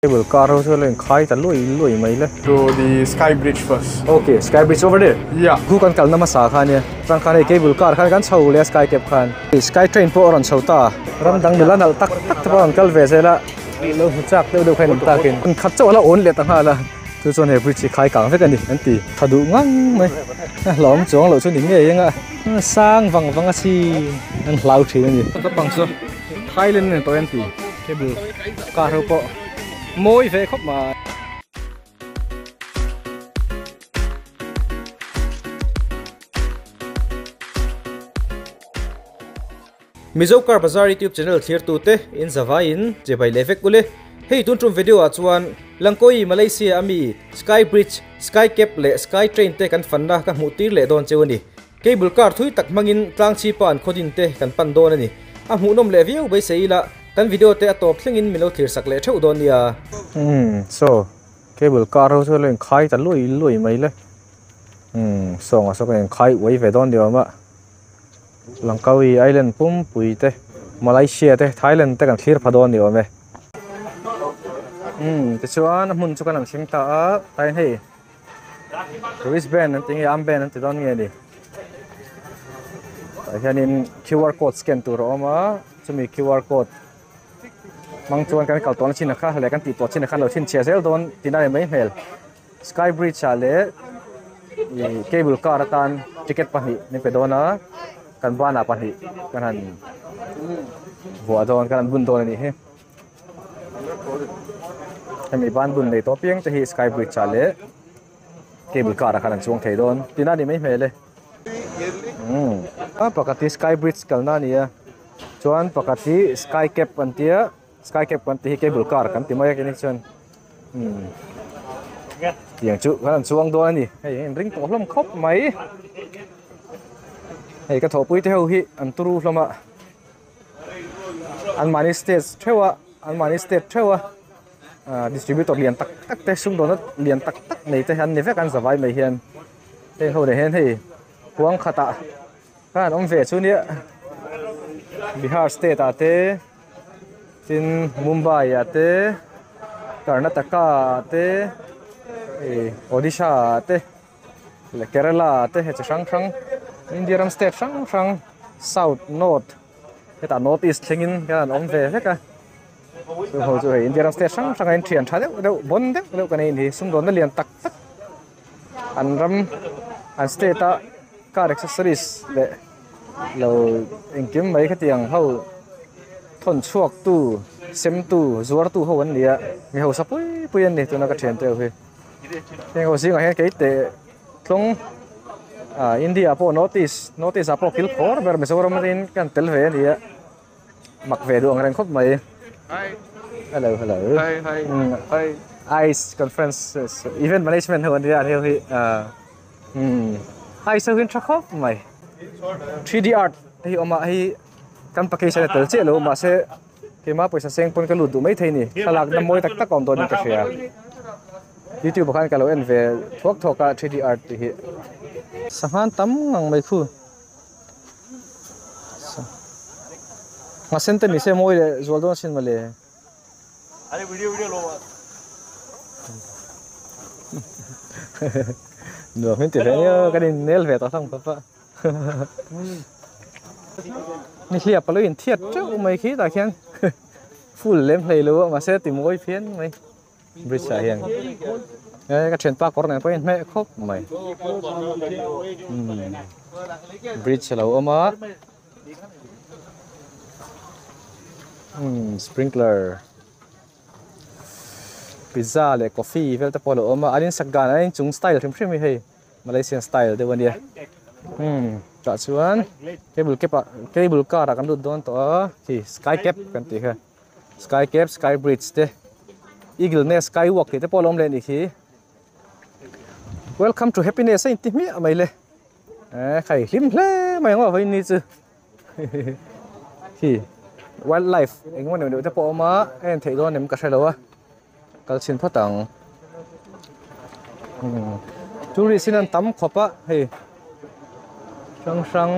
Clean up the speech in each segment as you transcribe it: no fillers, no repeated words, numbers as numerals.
Cable car house lên khai tận lùi mấy lên. To the Sky Bridge first. Okay, Sky Bridge over there. Yeah. Khu kan kal nama sa khan ya. Rang khan cable car khan kan chho le Sky Cap khan. Sky train po ron chho ta. Ram dang de la nal tak tak ta kan kal ve se la. Lo hu chak de khain ta kin. Kan khat chaw la on le ta ha la. Tu chon he bridge khai kang ve kan ni an ti. Thadu ngang mai. Lom chong lo chu ning nge yang a. Sang wang a si an hlau thi ni. Ta pang so. Thailand ne to an ti. Cable car ho po. Môi về khóc mà Mizokar Bazaar YouTube channel clear to te in Zavain je bai levek ule hei tun trum video achuan Langkoi Malaysia ami Sky Bridge Sky Cap le Sky Train te kan fanna ka mutir le don chewani cable car thui tak mangin tlang chi pan khodin te kan pan don ani a mu nom le view bai seila kan video te atop thlingin milo thir sak le theu don nia so cable car ho so len khai ta lui mai le so nga so kan khai wei ve don dio ma Langkawi Island pum pui te Malaysia te Thailand te kan clear phadon dio me te chuan mun chu kan ang sing ta tai hei wristband an tingi armband an ti don nge ni ta hianin QR code scan tur oma chumi QR code mang chuan kan kal ton chin kha le kan ti to chin kha lo chin che zel don tinai mai mel Sky Bridge ale cable car tan ticket pani ni pe dona kan bana pani kan han bo don kan bun don ni he mi ban bun nei to piang te hi Sky Bridge ale cable car kan chuang thei don tinai ni mai mel le pakati Sky Bridge kalna nia chuan pakati Sky Cap antia Sky Cap kan ti cable car kan ti mai connection tiang chu kan chuang do ani hei ring to hlom khop mai hei ka thopui te ho hi an turu hloma an mani stage thewa distributor lian tak tak te sung do na lian tak tak nei te han ne ve kan zawai mai hian te ho de hen hei huang khata kan om ve chu nia Bihar state ate tin Mumbai ate Karnataka ate Odisha ate le Kerala ate he chang chang Indian state chang south north eta north east thingin kan om ve ka so ho chu Indian state chang in thian tha deuh bon deuh kan in hi sum don lian tak tak an ram an state a car accessories le lo engkim mai khatiang ho thon chuak tu sem tu zuar tu ho an lia mi ho sapui an ni tu na ka then te he teng ho singa he ke te thlong India po notice apo kil khor ber Mizoram rin kan tel ve nia mak ve du ang ren khop mai hello hi ICE conference event management ho an ria he hi so hin trakhop mai 3D art hi oma hi kan package tel che lo ma se ke ma poisa seng pon ka lu du mai thei ni khalak na moi tak tak om don ka share YouTube khan ka lo en ve thok ka 3D art hi sahan tam ngang mai khu ma sente ni se moi le zol don sin male are video lo no hin te ve ka din nel ve ta thang paนี่เรียบไปเลยเทียดเจ้าไม่คิดแต่แค่ฟูลเล่มเลยรู้ว่ามาเซติมวยเพี้ยนไหมบริษัทยังก็เทรนปากก่อนเนี่ยไปไม่ครบไหมบริษัทเราเอามาสปริงเกอร์พิซซ่าเลยกาแฟเวลแต่พอเราเอามาอันนี้สักการอันนี้จุงสไตล์ถึงใช่ไหมเฮ้ยมาเลเซียสไตล์เดี๋ยววันเดียวจากส่วนcable car akan duduk don to Sky Cap kan ti ha Sky Cap Sky Bridge te Eagle Nest Skywalk te polom le ni khi welcome to happiness ai ti mi mai le khai hlim hle mai ngo vai ni chu hi wildlife engmon ne te po ma en thei don nem ka thelo kal chin phatang tourist in tam khopa hei sang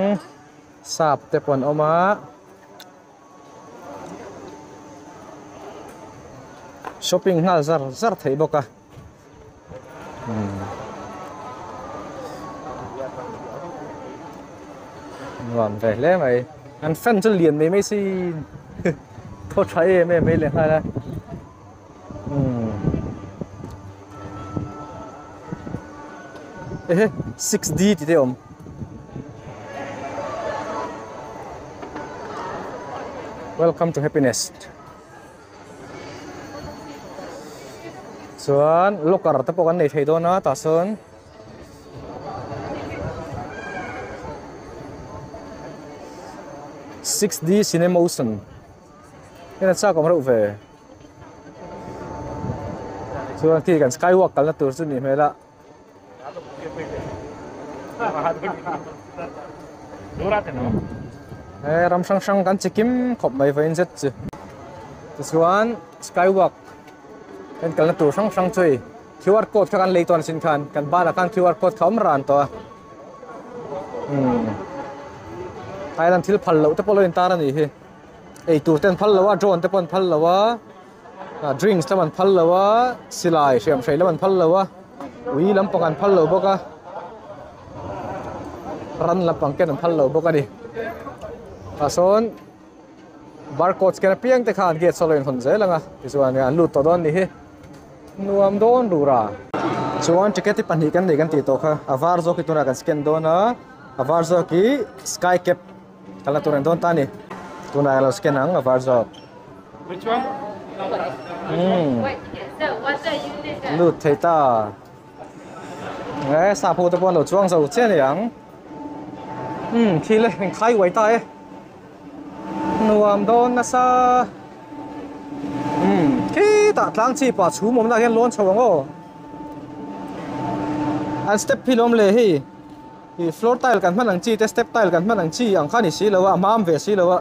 sap te pon oma shopping nga zar thei boka ngon về lẽ mày ăn fan cho liền mấy xí thôi thấy mấy liền hay là ê 6D thì thế không welcome to happiness Xuân lúc cả tập bộ này thấy đó nó ta Xuân Six D Cinemotion cái này sao có đâu về Xuân thì cái Skywalk cái là từ Xuân này mới là ram sang sang kan chikim khop mai vein zet chu Xuân Skywalk kan kal na tur sang sang chui QR code kan leiton sin kan ba la kan QR code khom ran to Thailand thil phal lo te polo in tar ani hi ei tur ten phal lo wa drone te pon phal lo wa drinks te man phal lo wa silai shem shei le man phal lo wa ui lam pangan phal lo boka ran la pang ken phal lo boka ni son barcode scan piang te khan gate soloin hon je langa chuan an lut to don ni hi nuam don rura chuan ticket pan hi kan nei kan ti to kha avar zo ki tuna kan scan dona avar zo ki sky cap kala turan don tani tuna lo scan ang avar zo Which one? Wait, so what's the unit? lut thei ta nge sa phu te pon lo chuang zo chen yang khi le khai wai ta e nuam don na sa khi ta tlang chi pa chu mom na hian lon chawang o an step philom le hi floor tile kan man ang chi te step tile kan man ang chi ang khani si lawa mam ve si lawa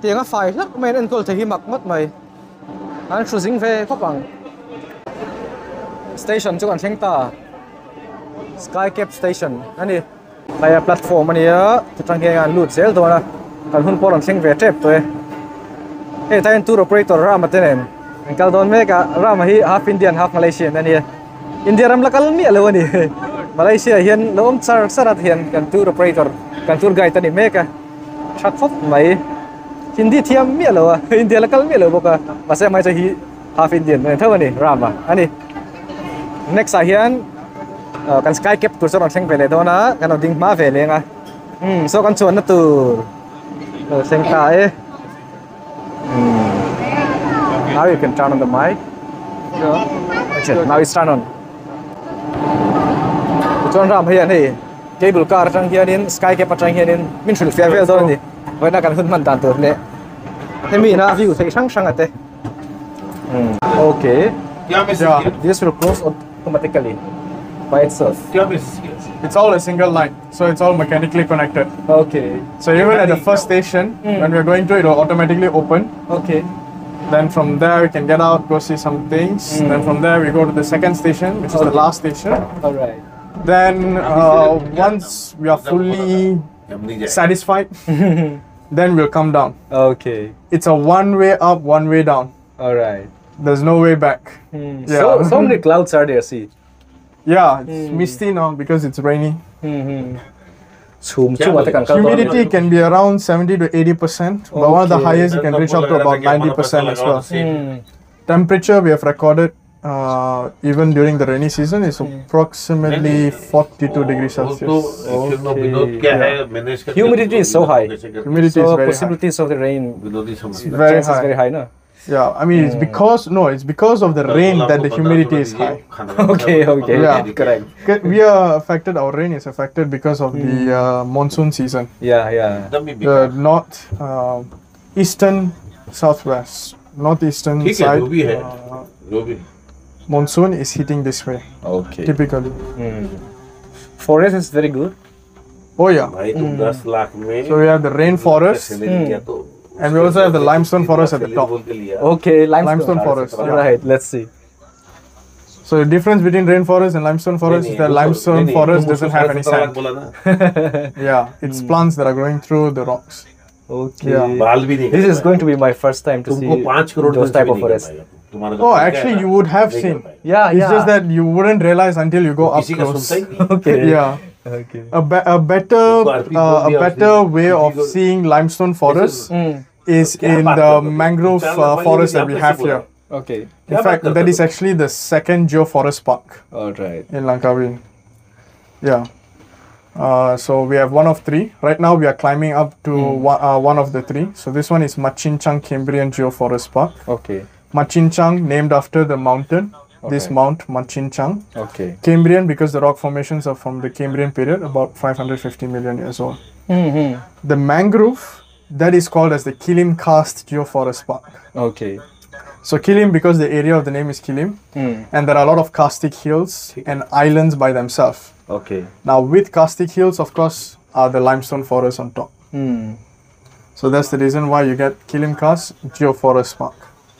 tianga fai lak men en kol the hi mak mat mai an choosing ve khopang station chu kan theng ta sky cap station ani kaya platform ani a tang ge an lut sel do na kan hun por an theng ve trep to e ta tour operator ram atenen kal don me ka ram hi half Indian half Malaysian ani India ram lakal mi lo ani Malaysia hian lom char sarat hian kan tour operator kan tour guide tani me ka thak phop mai Hindi thiam mi lo India lakal mi lo boka masa mai hi half Indian ne thawani ram ani next hian kan sky cap tur so theng ve le do na kan ding ma ve lenga so kan chuan na tur theng ta e now you can turn on the mic okay now it's turn on chuan ram hian hi cable car tang hian in sky cap tang hian in min thil fair vel do ni hoina kan hun man dan tur le hemi na view thei sang sang ate okay this will close automatically by itself. It's all a single line, so it's all mechanically connected. Okay. So even at the first station, when we're going to, it will automatically open. Okay. Then from there we can get out, go see some things. Then from there we go to the second station, which is the last station. All right. Then once we are fully satisfied, then we'll come down. Okay. It's a one-way up, one-way down. All right. There's no way back. Yeah. So many clouds are there. See. Yeah, it's misty now because it's rainy. Humidity Humidity can be around 70 to 80%, but one of the highest you can reach up to about 90% as well. Temperature we have recorded even during the rainy season is approximately 42 degrees Celsius. Humidity is so high. Humidity is So very high. possibilities of the rain Very chances very high. high, no? Yeah, I mean it's because of the rain that the humidity is high. Okay. Yeah. Correct. We are affected. Our rain is affected because of the monsoon season. Yeah. The north, eastern, southwest, northeastern side. Monsoon is hitting this way. Okay. Typically. Forest is very good. Oh yeah. So we have the rainforest, and we also have the limestone forest at the top. Okay, limestone forest, yeah. Right. Let's see. So the difference between rainforest and limestone forest is that limestone forest doesn't have any sand. Yeah, it's plants that are growing through the rocks. Okay. Yeah. This is going to be my first time to see those type of forests. Oh, actually, you would have seen. Yeah, It's just that you wouldn't realize until you go up close. Okay. Yeah. Okay. A better way of seeing limestone forests is in the mangrove forest that we have here. Okay. In fact, that is actually the second geoforest park All right. in Langkawi. Yeah. So we have one of three. Right now we are climbing up to one of the three. So this one is Machinchang Cambrian Geoforest Park. Okay. Machinchang named after the mountain. This Okay. Mount Machinchang. Okay. Cambrian because the rock formations are from the Cambrian period, about 550 million years old. Mm-hmm. The mangrove, that is called as the Kilim Karst Geoforest Park. Okay. So Kilim because the area of the name is Kilim, and there are a lot of karstic hills and islands by themselves. Okay. Now with karstic hills, of course, are the limestone forests on top. So that's the reason why you get Kilim Karst Geoforest Park.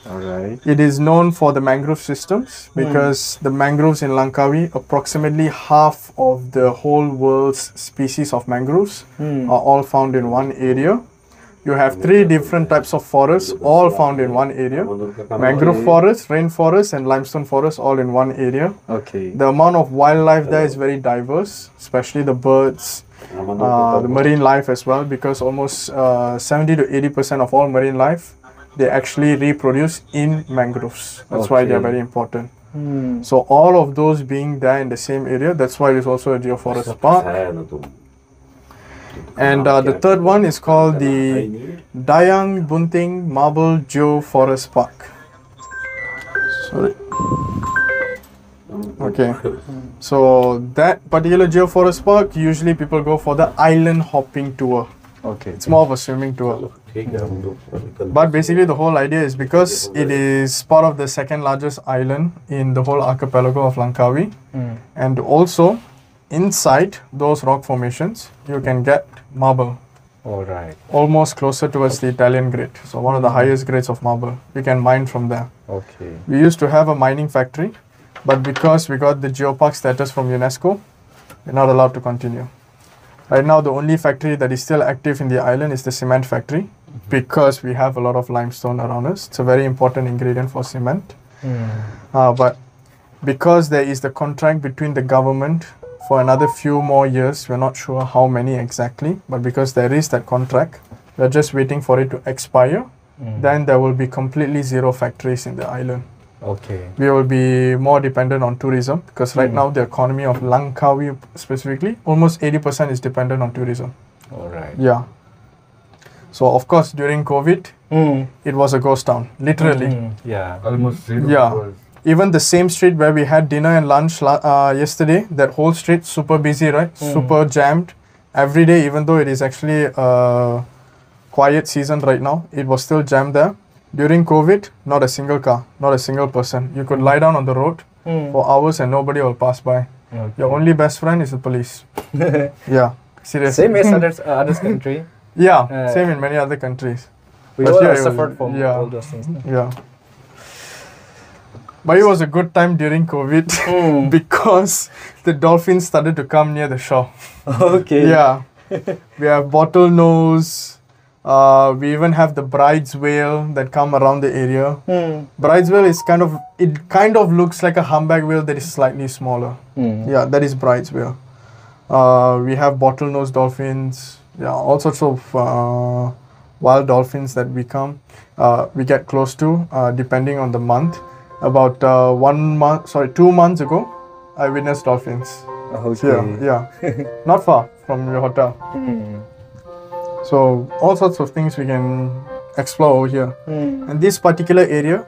All right. It is known for the mangrove systems because the mangroves in Langkawi, approximately half of the whole world's species of mangroves are all found in one area. You have three different types of forests, all found in one area. Mangrove forest, rainforest, and limestone forest, all in one area. Okay. The amount of wildlife there is very diverse, especially the birds, the marine life as well, because almost 70 to 80% of all marine life, they actually reproduce in mangroves. That's why they are very important. So all of those being there in the same area, that's why it's also a geoforest park. And the third one is called the Dayang Bunting Marble Geoforest Park. Sorry. Okay. So that particular geoforest park, usually people go for the island hopping tour. Okay. It's more of a swimming tour. But basically the whole idea is because it is part of the second largest island in the whole archipelago of Langkawi, and also inside those rock formations you can get marble. All right. Almost closer towards the Italian grade. So one of the highest grades of marble. You can mine from there. Okay. We used to have a mining factory, but because we got the geopark status from UNESCO, we're not allowed to continue. Right now the only factory that is still active in the island is the cement factory, because we have a lot of limestone around us. It's a very important ingredient for cement. But because there is the contract between the government for another few more years, we're not sure how many exactly, but because there is that contract, we're just waiting for it to expire. Then there will be completely zero factories in the island. Okay. We will be more dependent on tourism, because right now the economy of Langkawi specifically, almost 80% is dependent on tourism. All right. Yeah. So of course during COVID, it was a ghost town, literally. Yeah. Almost zero. Yeah. Even the same street where we had dinner and lunch yesterday, that whole street super busy, right? Super jammed every day, even though it is actually quiet season right now, it was still jammed there. During COVID, not a single car, not a single person. You could lie down on the road for hours and nobody will pass by. Okay. Your only best friend is the police. Yeah, seriously. Same as other country. Yeah, same in many other countries. We But all here have it was- suffered from yeah. all those things. Yeah. But it was a good time during COVID because the dolphins started to come near the shore. Okay. Yeah. We have bottlenose. We even have the bride's whale that come around the area. Bride's whale is kind of looks like a humpback whale that is slightly smaller. Yeah, that is bride's whale. We have bottlenose dolphins. Yeah, all sorts of wild dolphins that we get close to depending on the month. About 2 months ago, I witnessed dolphins. Okay. Yeah, not far from your hotel. So all sorts of things we can explore over here. And this particular area,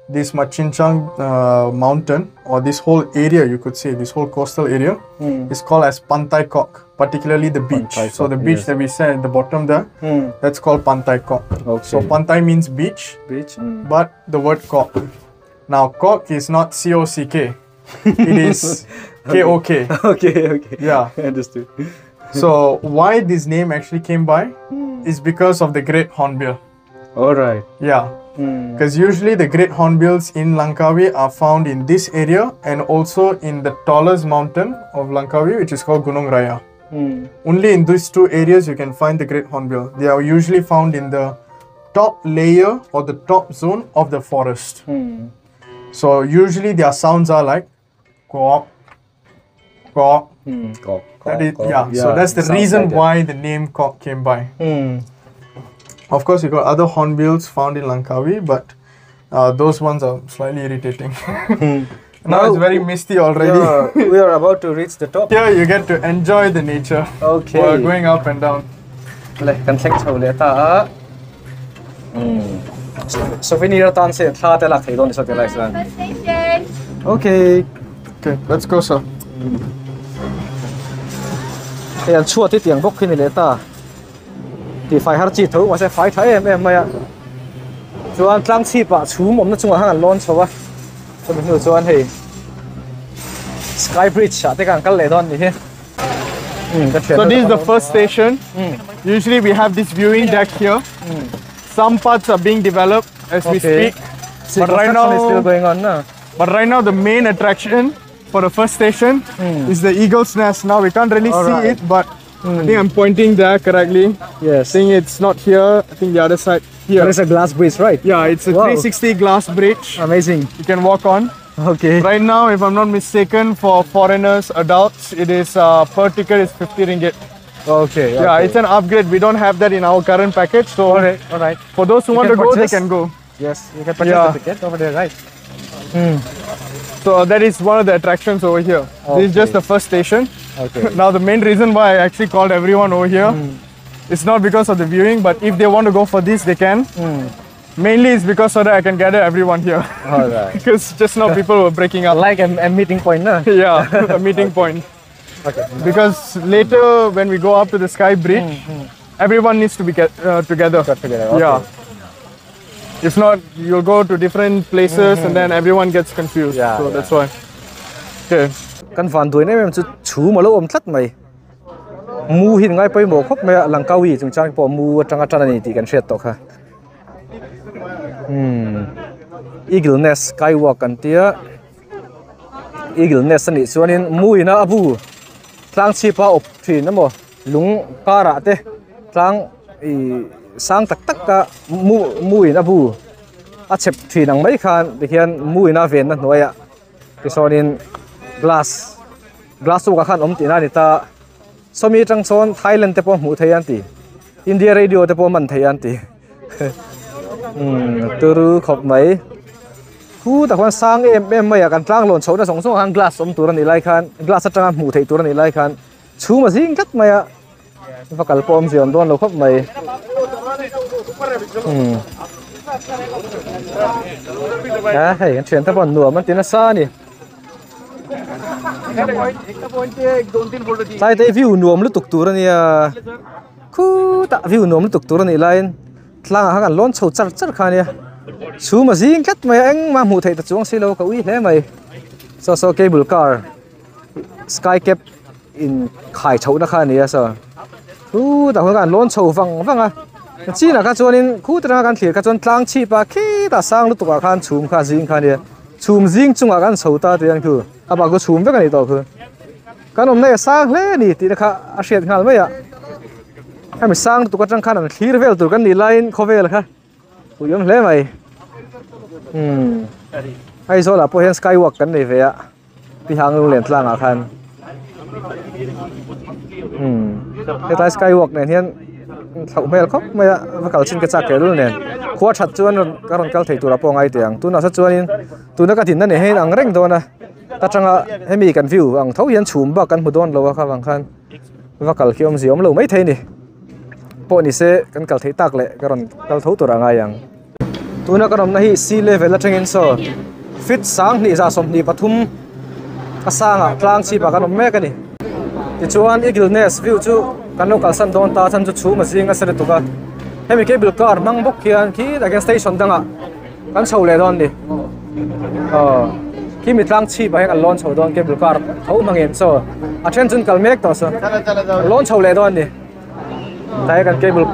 this Machinchang mountain, or this whole area, you could say, this whole coastal area, is called as Pantai Kok, particularly the beach. Pantai So the Kok, beach yes. that we said at the bottom there, that's called Pantai Kok. Okay. So Pantai means beach, Beach. but the word Kok. Now Kok is not C-O-C-K, it is K-O-K. Okay. Yeah. Understood. So why this name actually came by is because of the great hornbill. All right. Yeah. Because usually the great hornbills in Langkawi are found in this area and also in the tallest mountain of Langkawi, which is called Gunung Raya. Only in these two areas you can find the great hornbill. They are usually found in the top layer or the top zone of the forest. So usually their sounds are like quack, quack. So that's the reason why the name cock came by. Of course, you got other hornbills found in Langkawi, but those ones are slightly irritating. Now it's very misty already. We are about to reach the top. Here you get to enjoy the nature. Okay. While going up and down. Let can take chau le ta. Souvenir tan se tha te lak thei don so te lai san. First station. Okay. Okay, let's go, sir. Thì anh chua thì tiếng bốc khi này lẽ ta thì phải har chi thấu mà sẽ phải thấy em mày ạ. Cho anh trang chi bả chú mồm nó chung hàng lon cho á. Cho mình hiểu cho anh thì Sky Bridge à, thế càng cắt lệ đòn như thế. So this is the first station. Usually we have this viewing deck here. Some parts are being developed as we speak. But right now is still going on, no? But right now the main attraction for the first station is the eagle's nest. Now we can't really see it, but I think I'm pointing there correctly. Yes. I think it's not here. I think the other side here. There is a glass bridge, right? Yeah, it's a 360 glass bridge. Amazing. You can walk on. Okay. Right now, if I'm not mistaken, for foreigners, adults, it is per ticket is 50 ringgit. Okay. Yeah, it's an upgrade. We don't have that in our current package. So Alright. for those who want to go, they can go. Yes, you can purchase the ticket over there, right? So that is one of the attractions over here. This is just the first station. Okay. Now the main reason why I actually called everyone over here, it's not because of the viewing, but if they want to go for this, they can. Mainly it's because so that I can gather everyone here. Alright. Because just now people were breaking up. Like a meeting point, no? Yeah, a meeting point. Okay. Because later when we go up to the Sky Bridge, everyone needs to be together. Okay. Yeah. If not, you'll go to different places and then everyone gets confused. Yeah, So yeah. that's why. Okay. Kan van đuổi này em chú mà lâu ôm thắt mày mu hin ngay bây mồ khóc mày lăng cao gì chúng trang bỏ mu trang trang này thì cần xét tộc ha. Eagle Nest Skywalk kan tia Eagle Nest ni chuan in mui na abu tlang chi pa op thi na mo lung kara te tlang sang tak tak ka mui na bu a chep thi nang mai khan de hian mui na ven na hnoya ti chuan in glass tu ka khan om ti na ni ta somi tang chon Thailand te po mu thei an ti India radio te po man thei an ti turu khop mai hu ta khan sang em mai kan tlang lon chho na song song hang glass om tur ni lai khan glass atanga mu thei tur ni lai khan chu ma jing kat mai a vakal pom zion don lo khop mai hei kan thian ta bon nuam man tin a sa ni sai te view nuam lu tuk tur ni a khu ta view nuam lu tuk tur ni lain tlang ha kan lon chho char char kha ni chu ma jing kat mai ang ma mu thei ta chuang silo ka ui hle mai so cable car sky cap in khai chho na kha ni a so khu ta kan lon chho wang a chi na ka chuan in khu tra kan thlir ka chuan tlang chi pa khi ta sang lu tuka khan chhum kha jing kha ni chhum jing chunga kan chho ta te an khu aba ko chhum ve kan ni to khu kan om nei sang hle ni ti kha a hriat ngal mai a mi sang tu ka tang khan an thlir vel tur kan ni line khovel kha pu yom hle mai ai zo la po hen skywalk kan nei ve a pi hang lu len tlang a khan cái tai skywalk này hian thau mel khop maya vakal chin ka cha ke lu nen khuwa that chuan karon kal thei tura po ngai tiang tuna sa chuan in tuna ka tin na ne he ang reng dona ta changa hemi kan view ang thau hian chhum ba kan hudon lo kha wang khan vakal khiom ziom lo mai thei ni po ni se kan kal thei tak le karon kal thau tura ngai yang tuna karom na hi sea level atangin so fit sang ni za som ni pathum asanga tlang chi ba kan me ka ni ti chuan Eagle Nest view chu kan lo kal san don ta chan chu chu ma jing a sere tuka hemi cable car mang bok khian khi da gen station danga kan chho le don ni khi mi tlang chi ba heng lon chho don cable car thau mangem so a then chun kal mek to so lon chho le don ni tai kan cable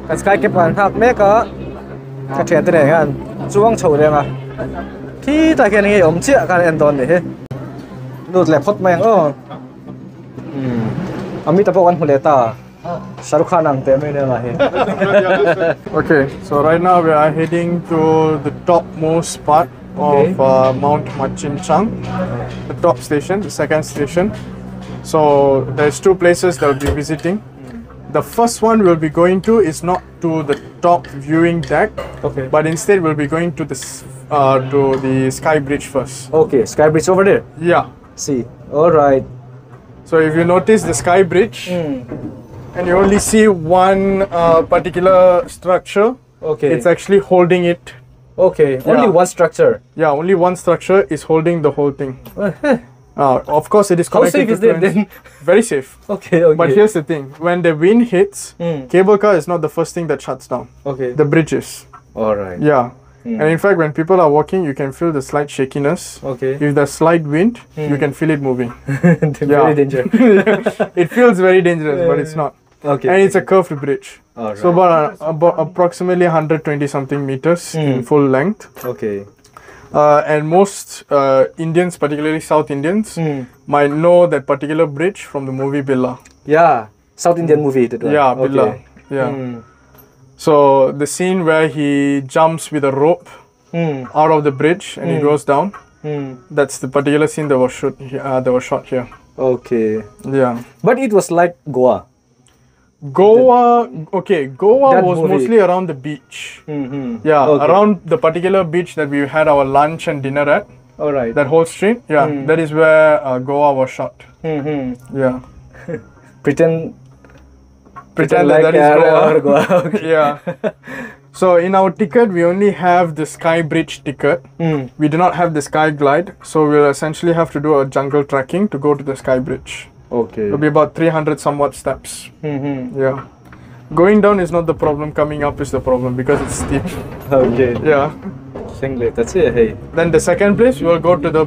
kan sky cap kan hak mek a ka then te ne gan chuang chho le nga khi ta gen nge om chia kan en don ni he lut le phot mang Ami tapo kan huleta Shahrukh Khan ang teme ne la he Okay, so right now we are heading to the topmost part of Mount Machinchang, the top station, the second station. So there's two places that we'll be visiting. The first one we'll be going to is not to the top viewing deck, Okay. but instead we'll be going to the Sky Bridge first. Okay, Sky Bridge over there. Yeah. See. All right. So if you notice the Sky Bridge, and you only see one particular structure, Okay. it's actually holding it. Okay. Only Yeah. one structure. Yeah, only one structure is holding the whole thing. Of course, it is How connected safe to is that twins. then? Very safe. Okay. Okay. But here's the thing: when the wind hits, cable car is not the first thing that shuts down. Okay. The bridges. All right. Yeah. And in fact, when people are walking, you can feel the slight shakiness. Okay. If there's slight wind, you can feel it moving. Very dangerous. It feels very dangerous, but it's not. Okay. And it's a curved bridge. All So about approximately 120 something meters in full length. Okay. And most Indians, particularly South Indians, might know that particular bridge from the movie Billa. Yeah. South Indian movie. That one. Yeah, Okay. Billa. Yeah. So the scene where he jumps with a rope out of the bridge and he goes down. That's the particular scene that was shot here. Okay. Yeah. But it was like Goa. Goa That was movie. mostly around the beach. Yeah, Okay. around the particular beach that we had our lunch and dinner at, All right. that whole street. Yeah, that is where Goa was shot. Yeah. Pretend like that is Goa. Goa. Okay. Yeah. So in our ticket, we only have the Sky Bridge ticket. We do not have the Sky Glide. So we'll essentially have to do a jungle trekking to go to the Sky Bridge. Okay. It'll be about 300 somewhat steps. Yeah. Going down is not the problem, coming up is the problem because it's steep. Okay. Yeah. Singlet. That's it. Hey. Then the second place, we will go to the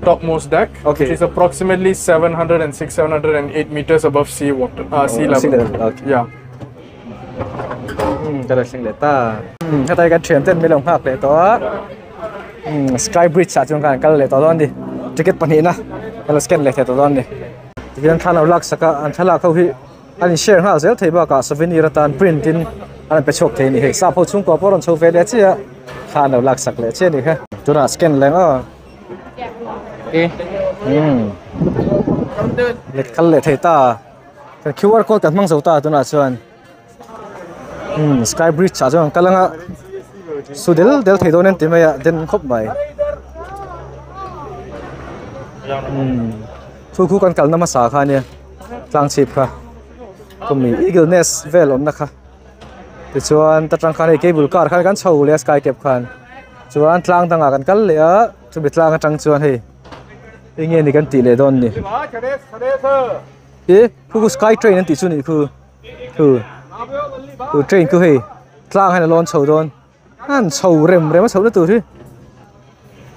topmost deck, Okay. which is approximately 706, 708 meters above sea level. sea level, okay. Yeah. Cái này singlet ta. Cái tay cái chuyển tên mấy lòng hạc để đó. Sky Bridge chung kan kal le to don di. Ticket pani na. Kal scan le the to don di. Tiyan than lak saka an thala khau hi an share ha zel thei ba ka souvenir tan print in an pe chok thei ni he sa pho chung ko poron chho ve le chia than lak sak le che ni kha. Tuna scan le nga. Le kal le thei ta. Kan QR code kan mang zo ta tuna chuan. Sky Bridge chung kalanga sudel del thei don en ti mai den khop mai. Khu kan kal na ma sa kha ne tlang chip kha kumi eagle nest vel om na kha ti chuan ta tang kha nei cable car kha kan chho le sky cap khan chuan tlang tanga kan kal le a chu bi tlang atang chuan hei inge ni kan ti le don ni khu sky train an ti chu ni khu train khu hei tlang han lon chho don an chho rem ma chho na tu thi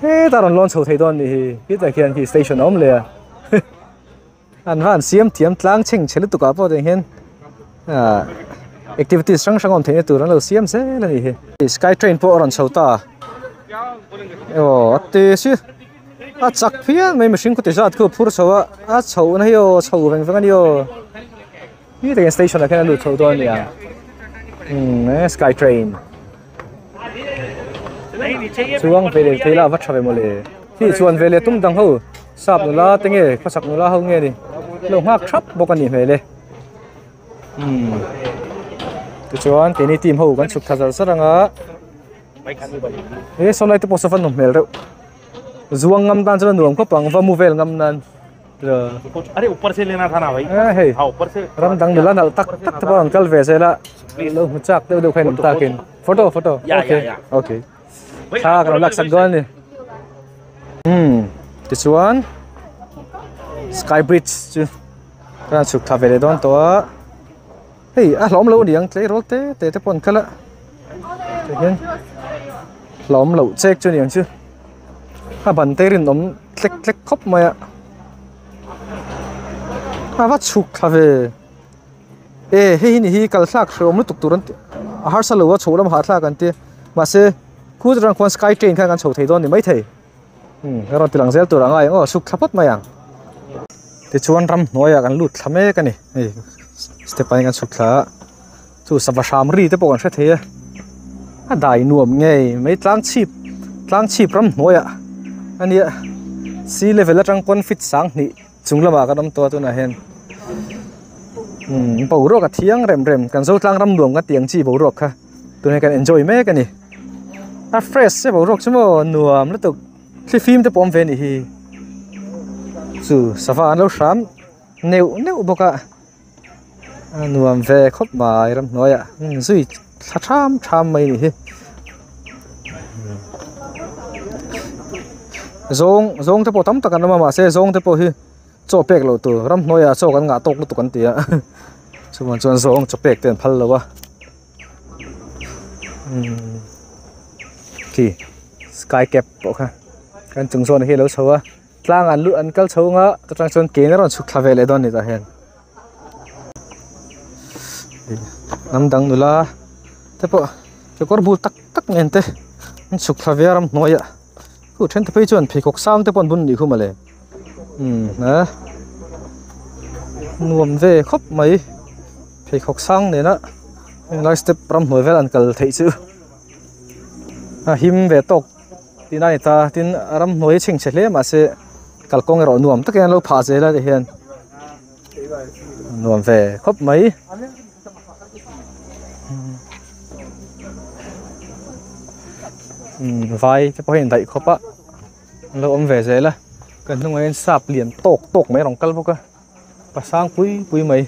he ta ron lon chho thei don ni hi ta khian ki station om le an han siam tiam tlang cheng chele tu ka po de hen activities sang sang om the tu ran lo siam se la ni he sky train po ron chho ta ate si a chak phian mai machine ko te zat ko phur chowa a chho na yo chho veng veng ani yo ni te station la kan lu chho don ya sky train chuang về để thấy là vắt về một lề khi chuan về lề tum đằng hậu sạp nó la tiếng nghe phát sạp nó la hậu nghe đi lồng hoa khắp bốc anh về lề chuan cái này tìm hậuกันchụp thật rất là ngã sau này tôi sẽ phân nộp mail rồi zuang ngâm tan cho nó nuông có bằng và mua về ngâm nan rồi अरे ऊपर से लेना था ना भाई hey हाँ ऊपर से ram dang de la nal tak tak ta ban kal ve se la lo hu chak de do khain ta kin photo okay okay tha kan lak sak gon ni this one sky bridge chu kan chuk tha ve don to hey a lom lo diang tle rol te pon kala te hian lom lo chek chu niang chu ha ban te rin nom tlek tlek khop mai a vắt chụp cà phê, hey ni hi kal thak shom lu tuk turan har sa lo chho lam ha thla kan te ma se khu rang khon sky train kha kan chho thei don ni mai thei ron tilang zel tur angai suk thapot mayang te chuan ram noya kan lut thlame kan ni ei step ai kan suk thla chu sawa sham ri te pon hre thei a dai nuam ngei mai tlang chip tlang chi pram noya ania sea level atang kon fit sang ni chunglama ka dam to tu na hen bo ro ka thiang rem kan zo tlang ram duam ka tiang chi bo ro kha tu ne kan enjoy me ka ni a fresh se bo ro chmo nuam la tu khi film te pom ve ni hi chu safa an lo sham neu boka nuam ve khop mai ram noya zui tham mai ni hi zong te po tam takan ma se zong te po hi cho pek lo tu ram noya cho kan nga tok lu tu kan tia chuan chuan zong cho pek ten phal lo wa ki sky cap po kha kan chung zon hi lo chowa tlang an lu an kal chonga ta tang chon ke na ron su khlave le don ni ta hen nam dang nula te po ke kor bul tak nen te su khlave ram noya ku then te pe chuan phikok sang te pon bun ni khumale na nuam ve khop mai phikok sang ne na lai step ram noi vel an kal thei chu a him ve tok tin ai ta tin ram noi ching chle ma se kal kong ro nuam tak en lo pha je la de hian nuam ve khop mai vai te po hin dai khopa lo om ve je la kan nung en sap lian tok mai rong kal boka pasang pui mai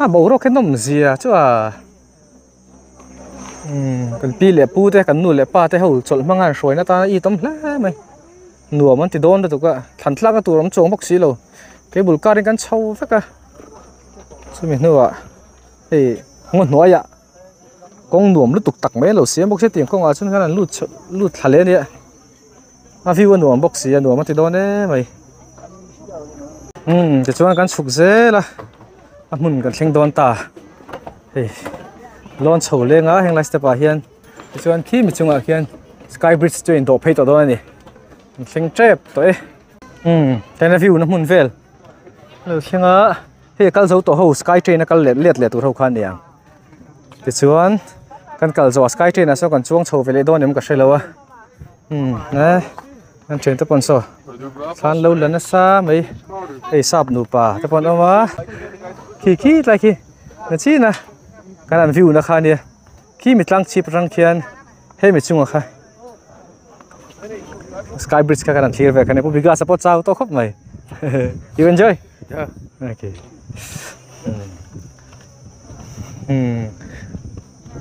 a bo ro khen nom zia chu a kan pi le pu te kan nu le pa te ho chol mangan roi na ta I tom hla mai nuwa man ti don tu ka than thla ka turam chong bok si lo ke bul ka rin kan chau fe ka chumi nuwa ei ngon noya kong nuam lu tuk tak mai lo siam bok se ting kong a chun kan lu thale ni a vi wan nuam bok si a nuam ti don e mai te chuan kan chuk ze la a mun kan thleng don ta ei lon chho lenga heng lai step a hian te chuan khi mi chunga hian sky bridge train do phei to don ani thleng trep to e ten view na mun vel lo thenga he kal zo to ho sky train a kal let tur ho khan niang te chuan kan kal zo sky train a so kan chuang chho vele don em ka hrelowa na kan train te pon so than lo lana sa mai ei sap nu pa te pon oma khi lai khi na chi na kan an view na kha ni khi mi tlang chip rang khian he mi chunga kha sky bridge ka kan clear ve kan pu biga support chau to khop mai you enjoy yeah okay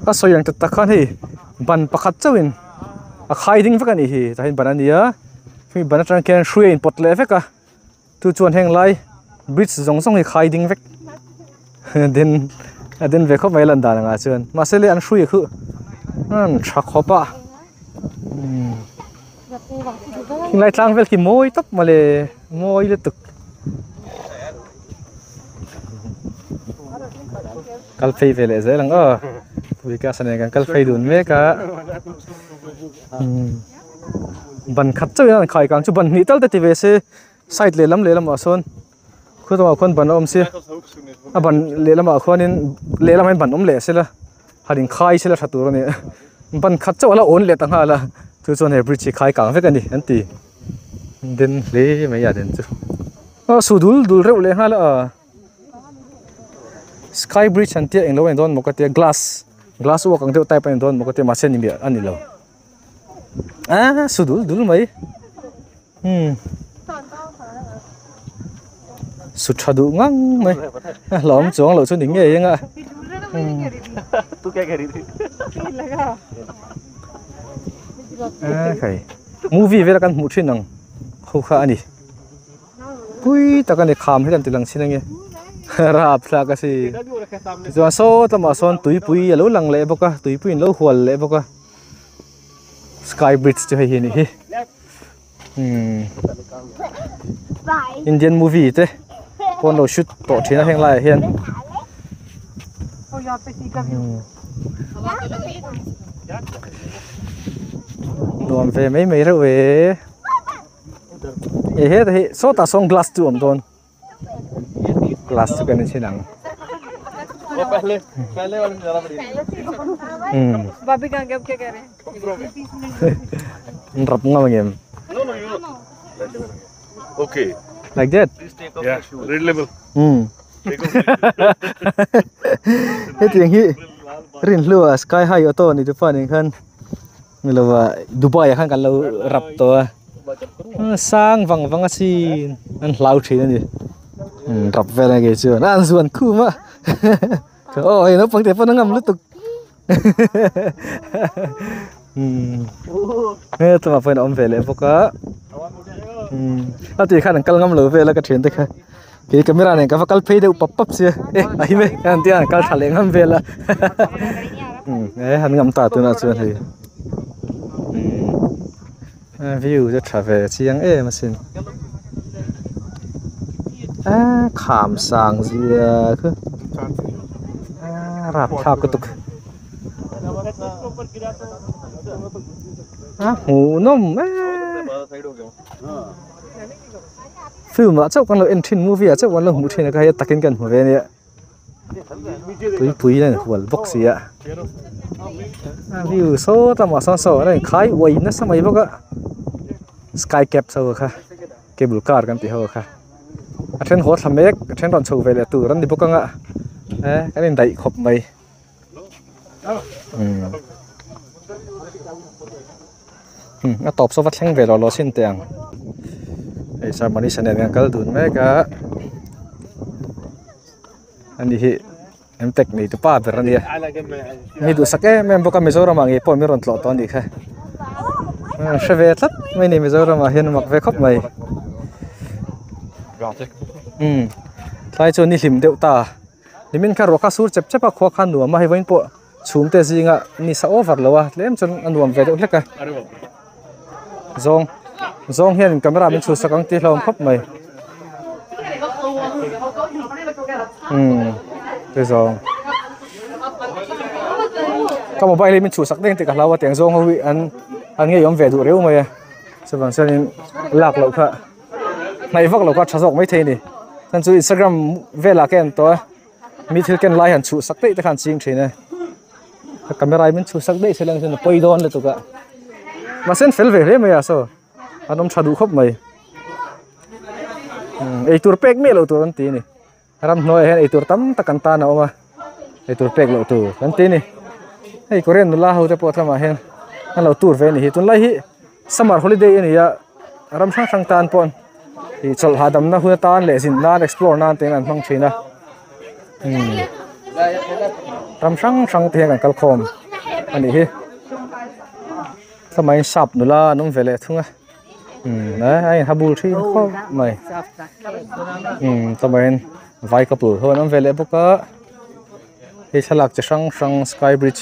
a so yang ta khan hi ban pakhat chawin a khai ding ve kan hi ta hin banania mi ban atang ken shrui in pot le ve ka tu chuan heng lai bridge zong hi khai ding ve den ve khop mai lan da nga chuan ma se le an shrui khu an tha khopa lai tlang vel ki moi top male moi le tuk kal phei vele ze lang vi ka sane kan kal phei dun me ka ban khat chau yan khai kang chu ban ni tal te ve se side le lam ason khu to khon ban om se a ban le lam a khonin le lam ban om le se la hadin khai se la thatur ni ban khat chau la on le ta nga la tu chon he bridge khai kang ve kan ni anti den le me ya den chu su dul reu le ha la sky bridge antia englo en don mokatia glass wo kang deu type en don mokatia ma sen ni mi ani lo su dul mai su thadu ngang mai lom chong lo chu ning nge nga तू क्या कह रही थी kai movie vela kan mu thin nang ho kha ani pui ta kan e kham hian tilang sinange rap thla ka si zo so tama son tui pui alo lang le boka tui pui lo hual le boka sky bridge chu hi ni hi Indian movie te pon lo shoot to thina heng lai hian nuam ve mấy rau về hết thì số ta song glass tu don glass tu cái này thế nào पहले वाले ज्यादा बढ़िया भाभी कहाँ गए अब क्या कह रहे हैं rap ngam ngem. No, you know. Okay. Like that. Please take off your shoes. Red label. Take off. Hết tiếng hi rin lua sky high auto ni tu pa ni khan ngelawa Dubai khan kan lo rap to sang vang vang si an lau thin ni rap ve la ge chu an zuan khu ma oi nó phang te pa ngam lu tuk tu ma phai om ve le poka ati khan kal ngam lo ve la ka thin te kha cái camera này các kal phay đều pop xia ai me kan tia kal thale ngam ve la han ngam ta tu na chu thì view cho travel chiang mà xin kham sang zia khu rap thap kutuk hu nom film là cháu con lo entry movie à cháu con lo mu thina ka takin kan hu ve ne pui này hual box ya view so tama so này khai wai na samai boka sky cap so kha cable car kan ti ho kha athen ho thamek athen ron chho ve le tu ran di boka nga cái này dai khop mai nó top so vắt thang về lo xin tiền ai sao mà đi xe này cái tụi mấy cái anh đi em tek này tụi pa về ra đi này tụi sắc cái em bốc Mizoram mà nghe po mi ron tlot ton đi kha xe về tất mấy này Mizoram mà hiện mặc về khóc mày lại cho ni lim đeo ta ni min kha roka sur chep chepa kho khan nu ma hi vain po chum te zinga ni sa over lawa lem chon anuam ve deuh leka zong hian camera min chu sakang ti hlom khop mai te zong ka mobile min chu sak deng ti ka hlawa tiang zong howi an nge yom ve du reu mai sabang sanin lak lo kha nai vak lo ka thazok mai the ni san chu Instagram vela ken to mi thil ken lai han chu sak te khan ching thine camera min chu sak dei selang sen poi don le to ka ma sen fel ve re mai so anom thadu khop mai ei tur pek me lo tur an ti ni ram noi hen ei tur tam takan ta na oma ei tur pek lo tur an ti ni ei korean nu la ho te po thama hen an lo tur ve ni hi tun lai hi summer holiday ni ya ram sang sang tan pon hi chol hadam na hu tan le sin na explore nan ten an mang thina ram sang te kan kal khom ani hi samai sap nu la nong vele thunga đấy ai habul thi kho mày tao bên vài couple hơn ông về lại bốc á thì salak chỉ sang sky bridge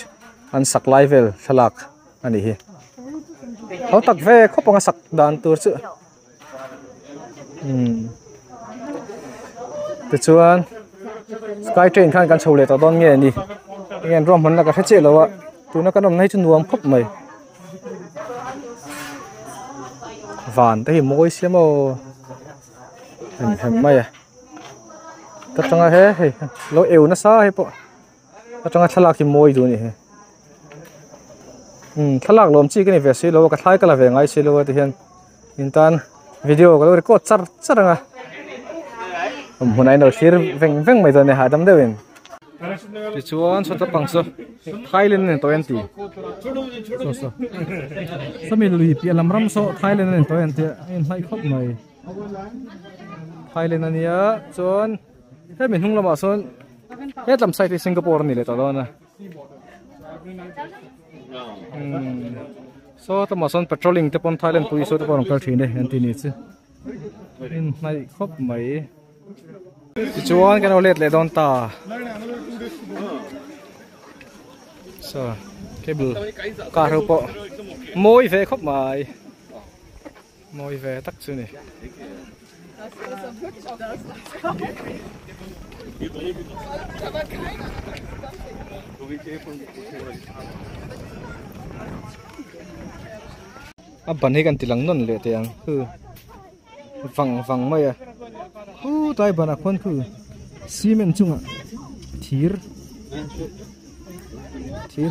anh sắc level salak anh đi họ tắc về không bằng sắc đàn tour chứ từ chuan sky train khan kan chole ta don nge ni ngen rom man la ka che lo wa tu na kan om nai chu nuam khop mai van te hi moi siamo hem mai ta changa he lo eu na sa he po ta changa thalak ki moi du ni he thalak lom chi ke ni ve si lo ka thlai kala ve ngai si lo te hian intan video ko record charanga hunai no shir veng mai do ne ha dam dewin ti chuan so ta pangso Thailand ne 20 so sami lui pi lamram so Thailand ne 20 in hai khop mai Thailand ania chon he min hung lama son he lam sai ti Singapore ni le ta dona so ta ma son patrolling te pon Thailand police so te pon kal thine anti ni chu in hai khop mai ti chuan kan olet le don ta so cable car ho po moi ve khop mai moi ve tak chu ni ban hi kan tilang non le te ang vang mai tai bana khon khu cement chunga thir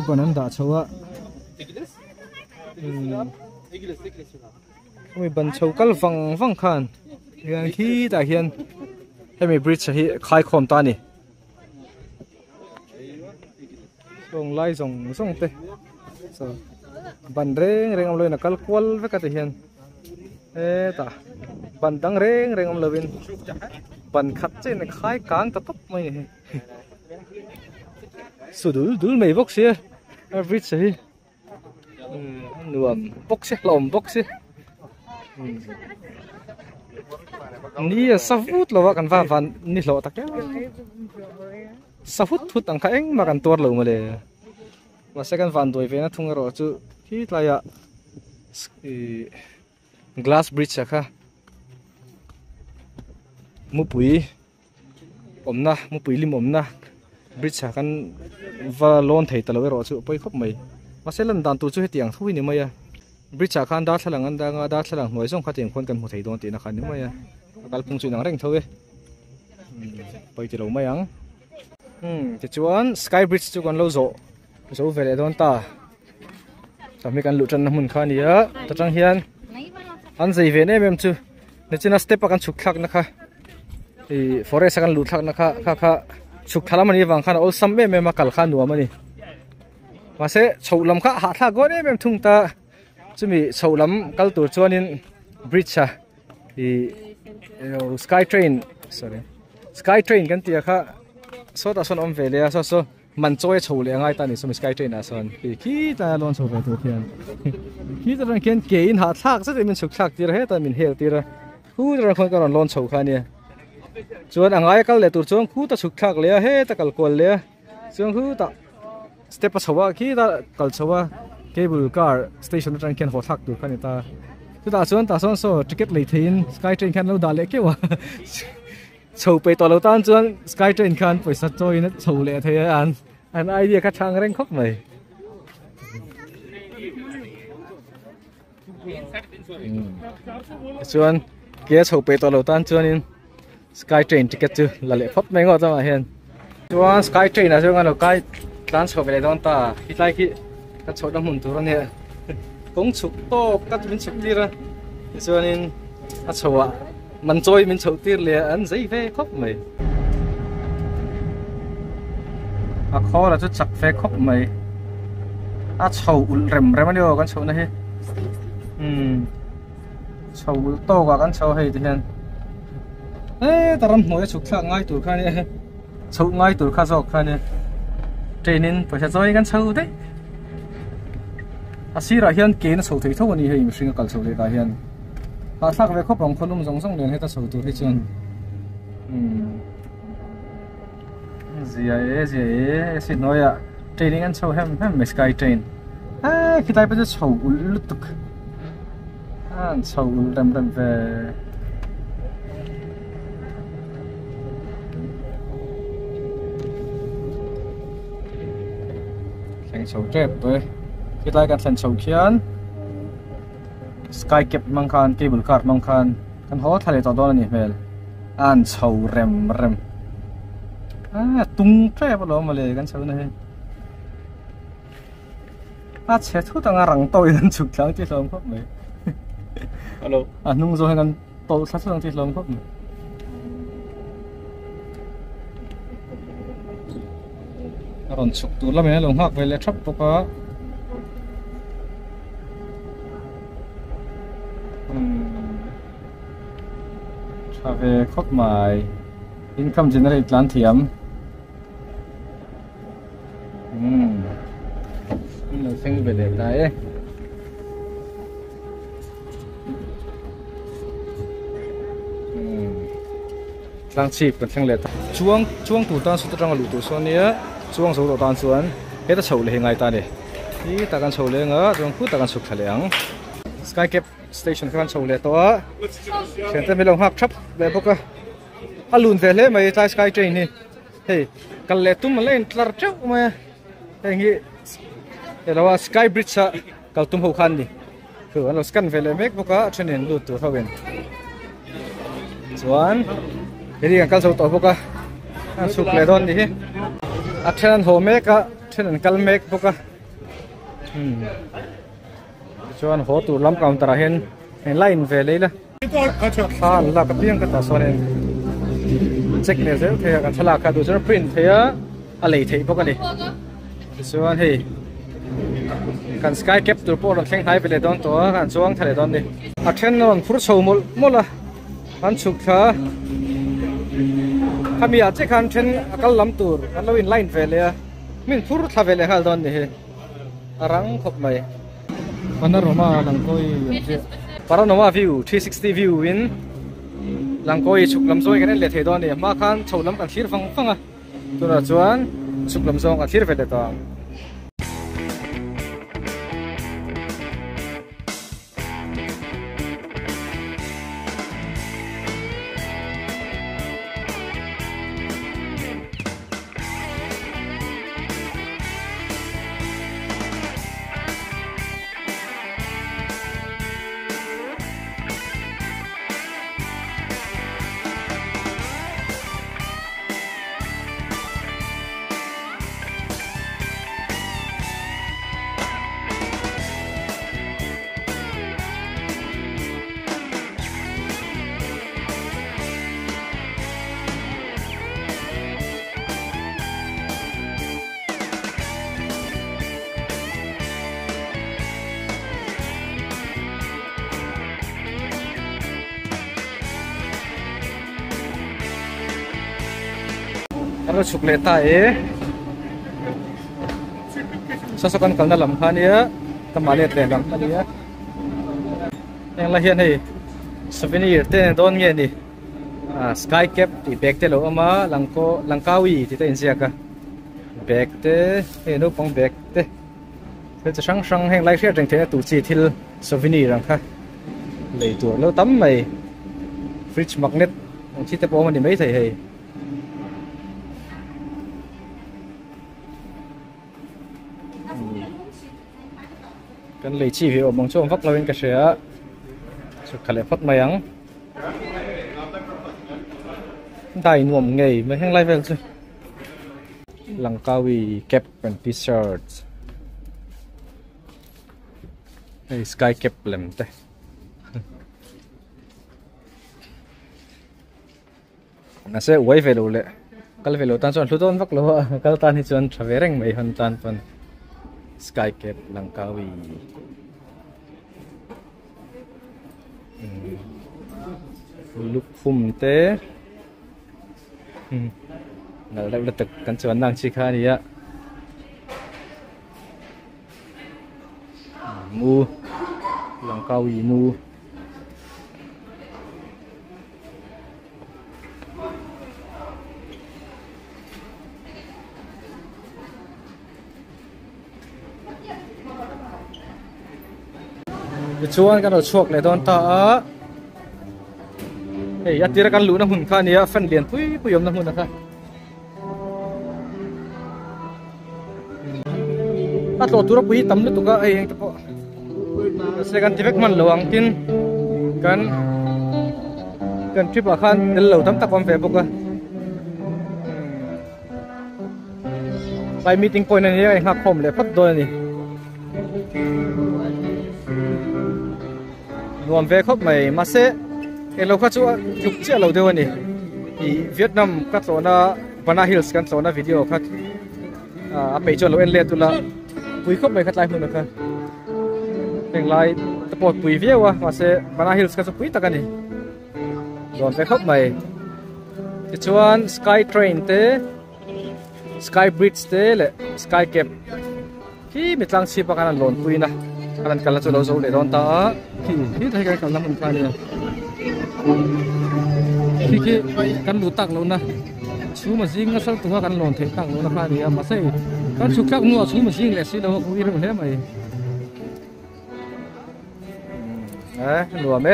banan da chawa mi ban chho kal wang khan hian khi ta hian hemi bridge hi khai khom ta ni song lai zong te so ban reng am loi na kal kwal ve ka te hian ta ban dang reng am lovin ban khat chen khai kang ta top mai ni su dul mai vok sia bridge hi nuam box lom box ni savut lo kan van ni lo ta ke savut thut ang ka eng ma kan tor lo ma le ma second van doi ve na thung ro chu hi tlaya glass bridge kha mupui lim omna bridge kan va lon thei talo ro chu poi khop mai ma selan dan tu chu hetiang thui ni maya bridge khan da thlang an da nga da thlang noi song khating khon kan mu thei don ti na khan ni maya kal pung chu nang reng thowe poi ti lo mayang ti chuan sky bridge chu kan lo zo vele don ta mi kan lu tran mun khan ya ta tang hian an zei ve ne mem chu ne china step kan chuk thak na kha i forest kan lu thak na kha chuk thala mani wang khan ol sam me ma kal khan nuam ani ma se choulam kha ha thla go ne mem thung ta chumi choulam kal tur chuanin bridge a i sky train kan tia kha so ta son om vele so man choi chole ngai ta ni sum sky train a son ki ta lon so ve to khian ki ta ran ken ke in ha thak sa min chuk thak tir he ta min hel tira hu ran khon ka ron lon chho kha ni chuan angai kal le tur chuan khu ta chuk thak le he ta kal kol le chuan hu ta step a chowa ki ta kal chowa cable car station ran ken ho thak tur kha ni ta tu ta chuan so ticket le thein sky train khan lo da le ke wa chho pe to lo tan chuan sky train khan paisa choi na chho le the an idea ka thang reng khop mai chuan ke chho pe to lo tan chuan in sky train ticket chu la le phop mai ngo cha ma hian chuan sky train a chuan lo kai tlan chho ve don ta hitlai ki ka chho dam hun tur ne kong chuk to ka min chuk tira chuan in a chowa man choi min chho tir le an zai ve khop mai a kho la chu chak ve khop mai a chho ul rem ani o kan chho na he chho ul to ka kan chho he ti hian taram hmoi chuk thla ngai tur kha ni chho ngai tur kha jok kha ni trainin paisa choi kan chho de asira hian ke na chho thei tho ani he mihring kal chho le ta hian ha thak ve khop rong khonum jong len heta chho tur hi chuan zia e si noya training an chho hem sky train kitai pa chho ul lutuk an chho ul dam ve thang chho trep toi kitai kan thlan chho khian sky cap mang khan cable car mang khan kan ho thale to don ani hmel an chho rem tung trep lo ma le kan chho na he a che thu tang rang toi nan chuk thlang ti hlom khop mai hello nung zo han to sa sang ti hlom khop mai ron chuk tu la me lo hak ve le thap poka về khóc mài income generate lan thiam là sinh về để đấy lang chip kan thang le chuang tu tan su ta tang lu tu so nia chuang so to tan chuan he ta chho le ngai ta ni hi ta kan chho le nga chuang khu ta kan suk thaleang sky cap station kan chho le to a center me long hak thap ve boka alun ve le mai tai sky train ni hey kal le tum le tlar chau ma hengi elawa sky bridge sa kal tum ho khan ni khu an lo scan ve le mek boka train lu tu thawen chuan heri kan kal so to boka an suk le don ni a train ho mek a train kal mek boka chuan ho tur lam counter a hen en line ve leila khan la ka piang ka ta so nen check ne zel thea kan thala ka du zer print thea a lei thei bok ani chuan hei kan sky cap tur por an thleng hai vele don to kan chuang thale don ni a then non fur chho mola an chuk tha khamia che khan then akal lam tur an lo in line vele min fur tha vele hal don ni he arang khop mai panorama langkoi panorama view 360 view in langkoi chuk lam zoi kan le the don ni ma khan chho lam kan thir fang a tura chuan chuk lam zong a thir vele to Kalau sukleta sasakan kalna lam khania tamale tre lam khania yang lahian hei souvenir te don nge ni sky cap ti bag te lo ama langkawi ti te insia ka bag te he no pong bag te te sang heng lai hria jeng the tu chi thil souvenir ang kha lei tu lo tam mai fridge magnet chi te po man ni mai thei hei kan lei chi vi omong chom vak lawin ka shea chu khale phat mayang dai nuam ngei ma heng lai vel chu langkawi cap and t-shirts hey sky cap lem te na se wai velo le kal velo tan chon hluton vak lo kal tan hi chon thavereng mai han tan pan sky cap langkawi luk phum te ngal dak dak kan chuan nang chi kha ni ya mu langkawi mu chuan kan chuak le don ta hey atira kan lu na hun kha nia fan lian pui yom na hun na kha atlo tura pui tam lu tuka ai heng tapo second tivek man lawang tin kan trip a khan del lo tam takom fe boka by meeting point ani ai ha khom le phat do ni nuam ve khop mai ma se elo kha chu juk che lo dew ani i Vietnam ka chona Bana Hills kan chona video kha a pe chon lo en le tu la pui khop mai khat lai hun kha teng lai te pot pui viewa ma se Bana Hills ka chu pui takani don ve khop mai ti chuan sky train te sky bridge te le sky cap ki mitlang chi pa kan lon pui na kan kala chu lo zo le don ta ki thai kan kala mun kha ni ki kan lu tak lo na chu ma jing na sal tunga kan lon the tak lo na kha ni ma sai kan chu khak nu chu ma jing le si lo ku i ro le mai lu me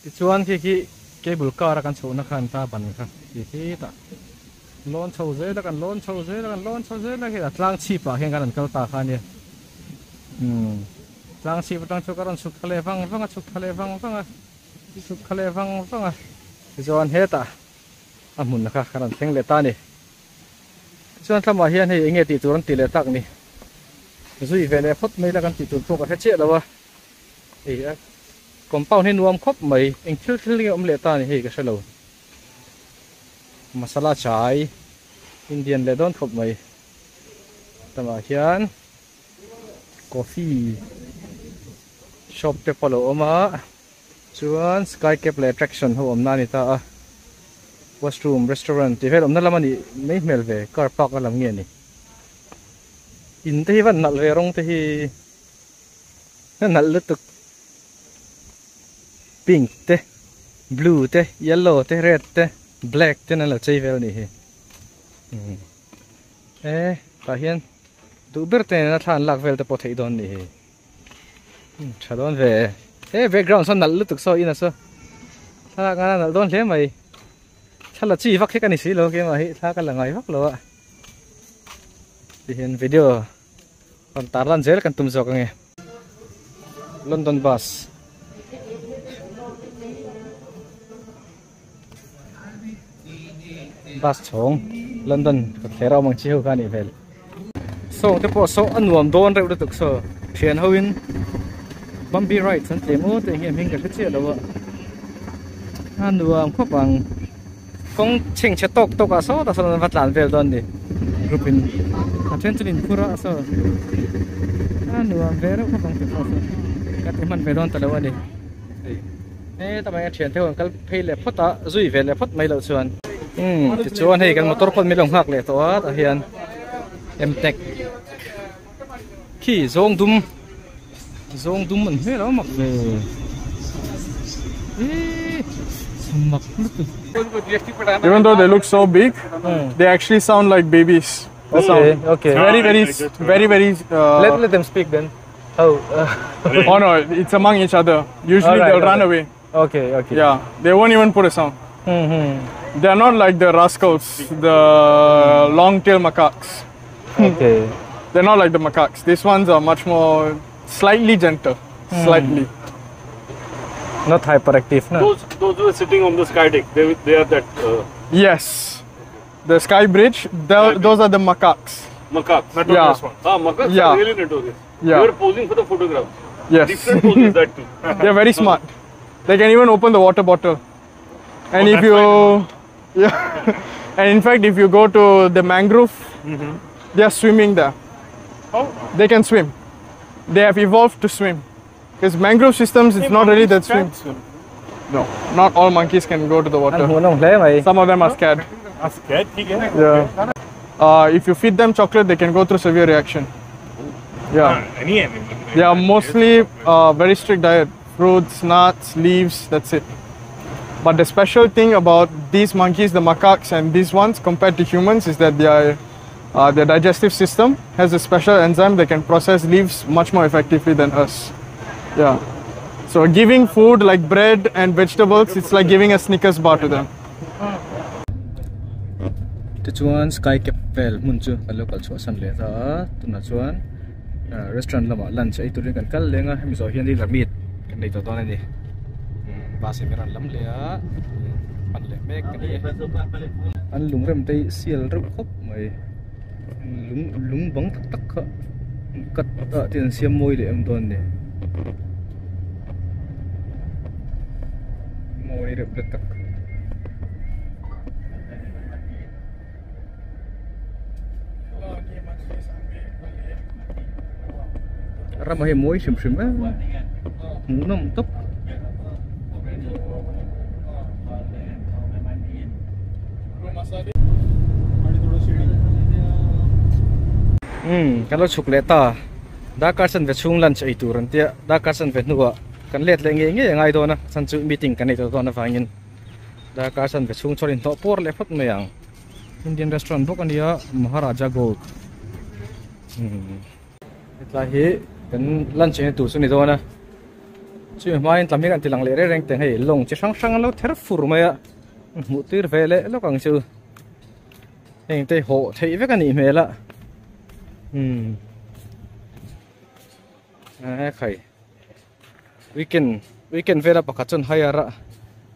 ti chuan ki cable car kan chu na khan ta ban kha ki ta lon chho ze la kan lon chho ze la kan lon chho ze la ki tlang chi pa hen kan kal ta kha ni tlang chi pa tang chu karon chuk thale wang chuk thale wang chuk thale wang chuan heta amun na kha karon theng le ta ni chuan thama hian hei enge ti turan ti le tak ni zui ve le phot mai la kan ti tur pok a che lawa ấy compound hay nuông khóc mày anh thiếu ông lệ ta này hay cái sao lâu masala chai Indian lệ đón khóc mày tama hian coffee shop te palo oma chuan sky cap attraction ho omna ni ta washroom restaurant ti vel omna lamani mai mel ve car park alam nge ni in te van nal ve rong te hi nal lutuk pink te blue te yellow te red te black te nal chei vel ni hi ta hian du ber te na than lak vel te po thei don ni hi chadon ve background son nal lutuk so ina so tha ga nal don hle mai thala chi vak he kan si lo ke ma hi tha ka langai vak lo a ti hian video kon taran zel kan tum jok nge London bus chong London khera mang chi ho ka ni vel so te po so anuam don reu lutuk so thian hoin Bumpy Ride san temo te nge ming ka che lo anuam kho bang kong ching che tok tok a so ta san vatlan vel don ni grupin attention pura so anuam vero kho bang te so ka te man ve don ta lo ni ta mai thian theu kal phei le phota zui ve le phot mai lo chuan ti chuan hei kan motor kon mi long hak le to a ta hian Mtech khi zong dum man he lo mak ve Even though they look so big, they actually sound like babies. Okay. Very. Let them speak then. Oh. Oh no, it's among each other. Usually they'll run away. Okay. Yeah, they won't even put a sound. They're not like the rascals, the long-tailed macaques. Okay. They're not like the macaques. These ones are much more slightly gentle. Slightly. Not hyperactive, no? Those who are sitting on the sky deck, they are that Yes. The sky bridge, those are the macaques. macaques. Yeah. Macaques Yeah. are really notorious. Yeah. They are posing for the photograph. Yes. Different poses that too. They're very smart. They can even open the water bottle. And if you, and in fact, if you go to the mangrove, they are swimming there. Oh. They can swim. They have evolved to swim. Because mangrove systems, it's not really that swim. No, not all monkeys can go to the water. Some of them are scared. Scared? Yeah. If you feed them chocolate, they can go through severe reaction. Yeah. Any animal. They are mostly very strict diet. Fruits, nuts, leaves, that's it. But the special thing about these monkeys, the macaques and these ones compared to humans is that their digestive system has a special enzyme that can process leaves much more effectively than us. Yeah. So giving food like bread and vegetables, it's like giving a Snickers bar to them. Chuan sky capel munchu local chu san le ta tuna chuan restaurant lama lunch ai turin kan kal lenga mi zo hian ri lamit kan nei to ton ani ba se meran lam le a pan le mek ni an lung rem tei sial ru khop mai lung bang tak tak kha kat ta tin siam moi le em ton ni moi rep tak ramai moi sim munam top kalau chocolate da karsan ve chung lunch ai turan tia da karsan ve nuwa kan let le nge ngai do na san chu meeting kan nei to na fangin da karsan ve chung chorin to por le phot mayang Indian restaurant bok ania Maharaja Gold itla hi kan lunch ni tu suni do na chu mai tlam hi kan tilang le re reng teng hei long chi sang sang lo ther fur maya mu tir vele lo kang chu eng te ho thei ve kan ni mela khai weekend vela pakachon hayara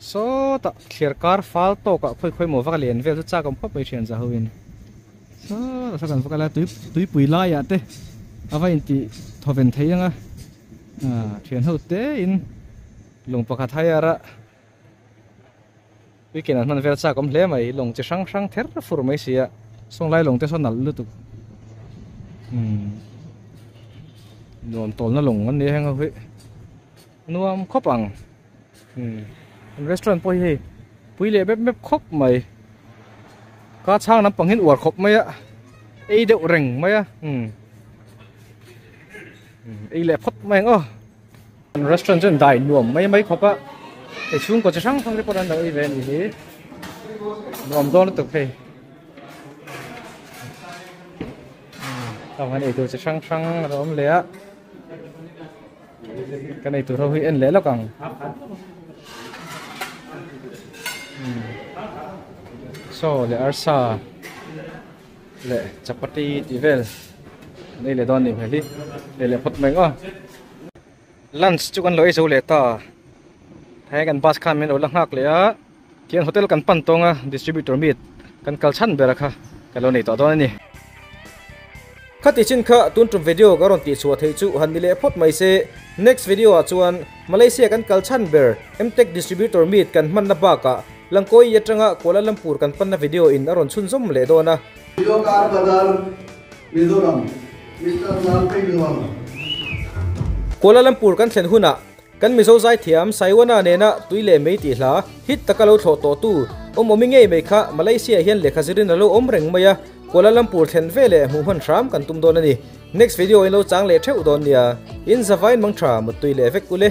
so ta clear car fal to ka khoi mo va len vel cha kam phop mai thian za hoin so sa kan fakala tui pui la ya te ava inti thoven theianga thiền hậu tế in lồng bạc hạt hay ara vì cáiนั้นมันเวลาก็ไม่เลี้ยไหมลงจะช่างเทอร์ฟูไม่เสียส่งไล่ลงแต่ส่วนนั้นลุตุนวมตนนั่นลงวันนี้ให้เขาเฮ้ยนวมครบอ่างร้านปุ้ยปุ้ยเล่แบบครบไหมก็ช่างน้ำปังหินอวดครบไหมอะไอเด็กเร่งไหมอะไอเล่พดไหมอ๋อร้านจนได้นวมไม่ครบอะไอช่วงก็จะช่างทั้งที่พอดันเอาอีเวนต์นี้นวมโดนตุกเฮ้ยทำให้ไอตัวจะช่างเราไม่เลี้ยcái này tụi tôi huy anh lẽ lắm còn so lẽ arsa lẽ chapati tivel đây là đòn này phải đi đây là phật mình à lunch chú con lối số lẽ ta thấyกัน bus คันมันเอาลังหักเลยอ่ะเขียน hotel กันปั่นตรงอ่ะ distributor meet กันกัลชันเบรค่ะกันเราหนีต่อตอนนี้ข้าติดชินข้าตุนจุดวิดีโอก็รอนติดชัวร์เทจูฮันนี่เล่พอดไม่เซ่ next video อ่ะชวนมาเลเซียกันกัลชันเบร์ MTech distributor meet กันมันนับบ้ากะลังโกยยัดจังอ่ะกัวลาลัมพูร์กันปั้นในวิดีโออินอรอนชุนส้มเล่โดนะวิดีโอการบัดาร์มิโซรัมมิสเตอร์ลาลเปย์ดูกัวลาลัมพูร์กันเซนหุนะกันมิโซใจเทียมไซวานาเนนะตุยเล่ไม่ตีหลาฮิตตะกะโลโถโตตู้มมิงเง่ไม่ค่ะมาเลเซียเฮียนเล็กขจิรินแล้วเร่งมายะกัวลาลัมพูร์เทนเฟเล่มุ่งพันทรัมกันตุ้มโดนนี่ next video in lo chang le theu don nia in zavai mang tha mut tui le vek kule